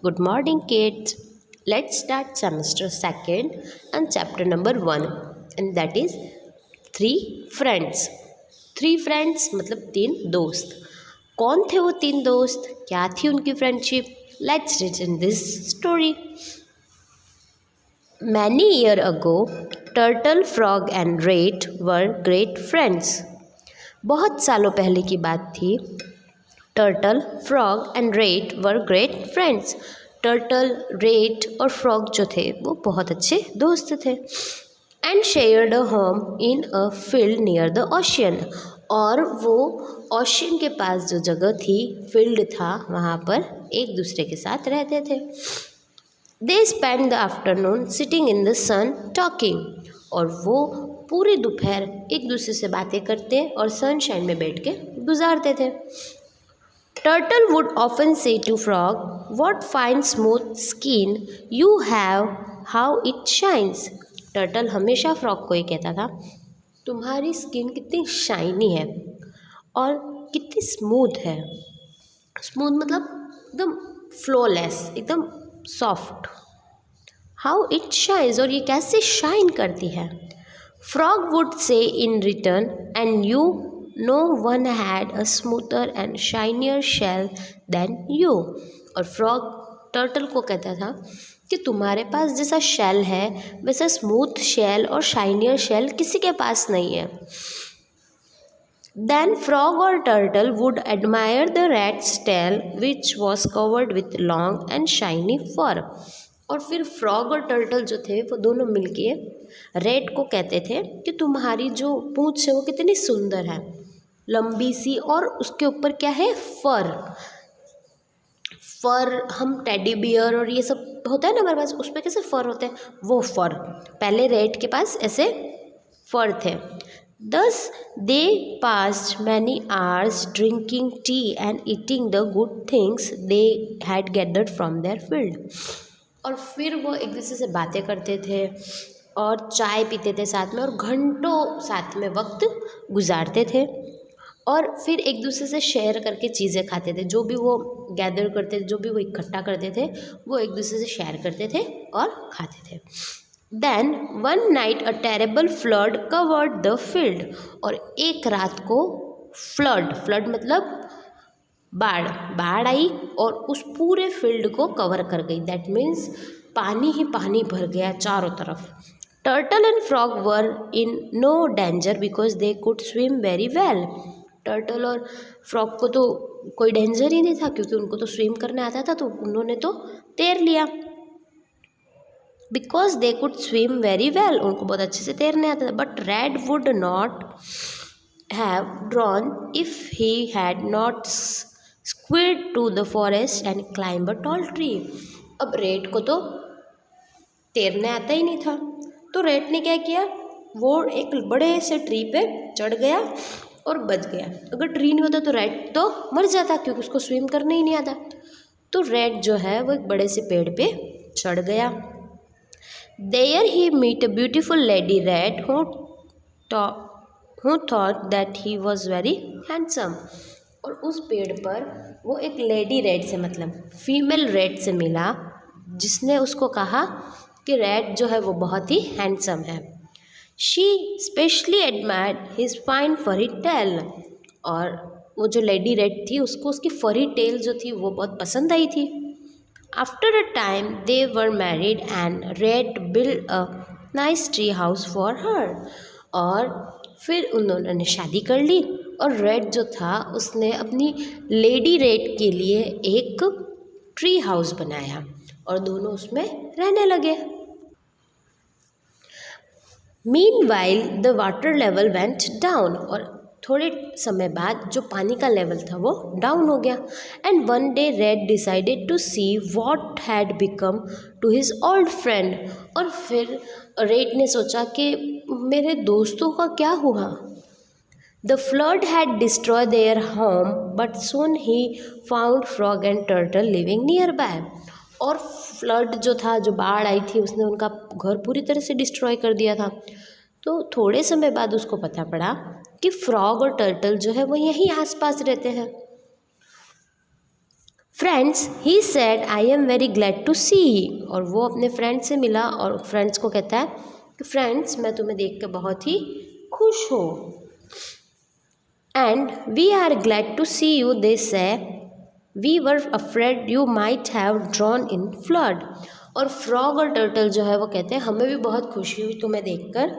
Good morning, kids. Let's start semester second and chapter number 1, and that is three friends. Three friends मतलब तीन दोस्त. कौन थे वो तीन दोस्त? क्या थी उनकी friendship? Let's read in this story. Many years ago, Turtle, Frog and Rat were great friends. बहुत सालों पहले की बात थी. Turtle, frog and rate were great friends. Turtle, rate और फ्रॉग जो थे वो बहुत अच्छे दोस्त थे. And shared a home in a field near the ocean. और वो ओशियन के पास जो जगह थी, फील्ड था, वहाँ पर एक दूसरे के साथ रहते थे. They spend the afternoon sitting in the sun talking. और वो पूरी दोपहर एक दूसरे से बातें करते और सनशाइन में बैठ के गुजारते थे. Turtle would often say to Frog, "What fine smooth skin you have, how it shines." Turtle हमेशा फ्रॉग को ये कहता था, तुम्हारी स्किन कितनी शाइनी है और कितनी स्मूथ है. स्मूथ मतलब एकदम फ्लॉलेस, एकदम सॉफ्ट. हाउ इट शाइन्स, और ये कैसे शाइन करती है. Frog would say in return, and you no one had a smoother and shinier shell than you. और फ्रॉग टर्टल को कहता था कि तुम्हारे पास जैसा शेल है वैसा स्मूथ शेल और शाइनियर शेल किसी के पास नहीं है. देन फ्रॉग और turtle would admire the rat's tail which was covered with long and shiny fur. और फिर फ्रॉग और टर्टल जो थे वो दोनों मिलके रेट को कहते थे कि तुम्हारी जो पूंछ है वो कितनी सुंदर है, लंबी सी, और उसके ऊपर क्या है, फर. फर हम टेडी बियर और ये सब होता है ना हमारे पास, उस पर कैसे फर होते हैं, वो फर. पहले रेट के पास ऐसे फर थे. Thus they passed many hours drinking tea and eating the good things they had gathered from their field. और फिर वो एक दूसरे से बातें करते थे और चाय पीते थे साथ में और घंटों साथ में वक्त गुजारते थे. और फिर एक दूसरे से शेयर करके चीज़ें खाते थे. जो भी वो गैदर करते थे, जो भी वो इकट्ठा करते थे, वो एक दूसरे से शेयर करते थे और खाते थे. Then one night a terrible flood covered the field. और एक रात को फ्लड मतलब बाढ़ आई और उस पूरे फील्ड को कवर कर गई. दैट मीन्स पानी ही पानी भर गया चारों तरफ. Turtle and frog were in no danger because they could swim very well. Turtle और फ्रॉग को तो कोई डेंजर ही नहीं था क्योंकि उनको तो स्विम करने आता था, तो उन्होंने तो तैर लिया. Because they could swim very well, उनको बहुत अच्छे से तैरने आता था. But Red would not have drowned if he had not squid to the forest and climb a tall tree. अब रेड को तो तैरने आता ही नहीं था, तो रेड ने क्या किया, वो एक बड़े से ट्री पे चढ़ गया और बच गया. अगर ट्री नहीं होता तो रेड तो मर जाता क्योंकि उसको स्विम करने ही नहीं आता. तो रेड जो है वो एक बड़े से पेड़ पे चढ़ गया. There he meet a beautiful lady Red who thought that he was very handsome. और उस पेड़ पर वो एक लेडी रेड से मतलब फीमेल रेड से मिला, जिसने उसको कहा कि रेड जो है वो बहुत ही हैंडसम है. She specially admired his fine फरी टेल. और वो जो लेडी रेड थी उसको उसकी फरी टेल जो थी वो बहुत पसंद आई थी. After a time they were married and red build a nice tree house for her. और फिर उन्होंने शादी कर ली और रेड जो था उसने अपनी लेडी रेड के लिए एक ट्री हाउस बनाया और दोनों उसमें रहने लगे. Meanwhile the water level went down. और थोड़े समय बाद जो पानी का लेवल था वो डाउन हो गया. And one day Red decided to see what had become to his old friend. और फिर रेड ने सोचा कि मेरे दोस्तों का क्या हुआ. The flood had destroy their home but soon he found frog and turtle living near by. और फ्लड जो था, जो बाढ़ आई थी, उसने उनका घर पूरी तरह से डिस्ट्रॉय कर दिया था. तो थोड़े समय बाद उसको पता पड़ा कि फ्रॉग और टर्टल जो है वो यहीं आसपास रहते हैं. Friends he said I am very glad to see. और वो अपने फ्रेंड से मिला और फ्रेंड्स को कहता है कि फ्रेंड्स मैं तुम्हें देख कर बहुत ही खुश हूँ। And we are glad to see you they say, we were afraid you might have drawn in flood. और फ्रॉग और टर्टल जो है वो कहते हैं हमें भी बहुत खुशी हुई तुम्हें देखकर,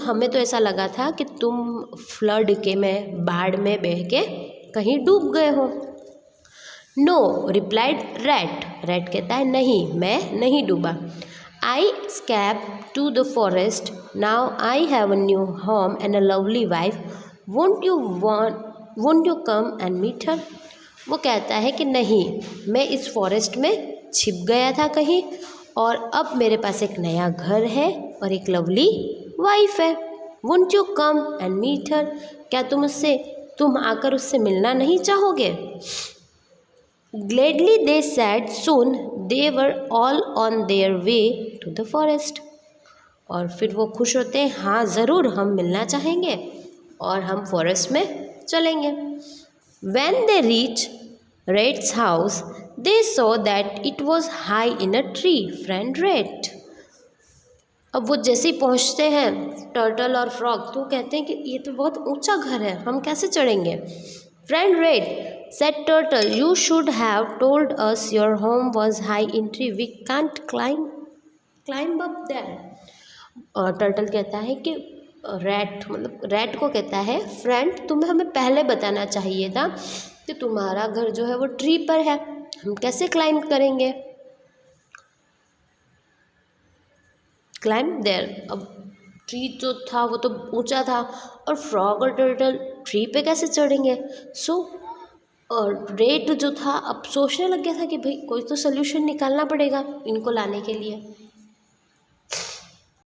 हमें तो ऐसा लगा था कि तुम फ्लड के में बाढ़ में बह के कहीं डूब गए हो। नो रिप्लाइड रैट, रैट कहता है नहीं मैं नहीं डूबा। I escaped to the forest, now I have a new home and a lovely wife, won't you come and meet her. वो कहता है कि नहीं मैं इस फॉरेस्ट में छिप गया था कहीं और अब मेरे पास एक नया घर है और एक लवली वाइफ है। Won't you come and meet her, क्या तुम आकर उससे मिलना नहीं चाहोगे। Gladly they said, soon they were all on their way to the forest. और फिर वो खुश होते हैं, हाँ ज़रूर हम मिलना चाहेंगे और हम फॉरेस्ट में चलेंगे। When they reached Rat's house, they saw that it was high in a tree. Friend Rat. अब वो जैसे ही पहुँचते हैं टर्टल और फ्रॉग तो कहते हैं कि ये तो बहुत ऊंचा घर है, हम कैसे चढ़ेंगे। Friend Rat said Turtle, you should have told us your home was high in tree. We can't climb up there. और टर्टल कहता है कि रैट को कहता है फ्रेंड तुम्हें हमें पहले बताना चाहिए था कि तुम्हारा घर जो है वो ट्री पर है, हम कैसे क्लाइंब करेंगे। क्लाइंब देयर, अब ट्री जो था वो तो ऊंचा था और फ्रॉग और टर्टल ट्री पे कैसे चढ़ेंगे। सो और रेट जो था अब सोचने लग गया था कि भाई कोई तो सोल्यूशन निकालना पड़ेगा इनको लाने के लिए।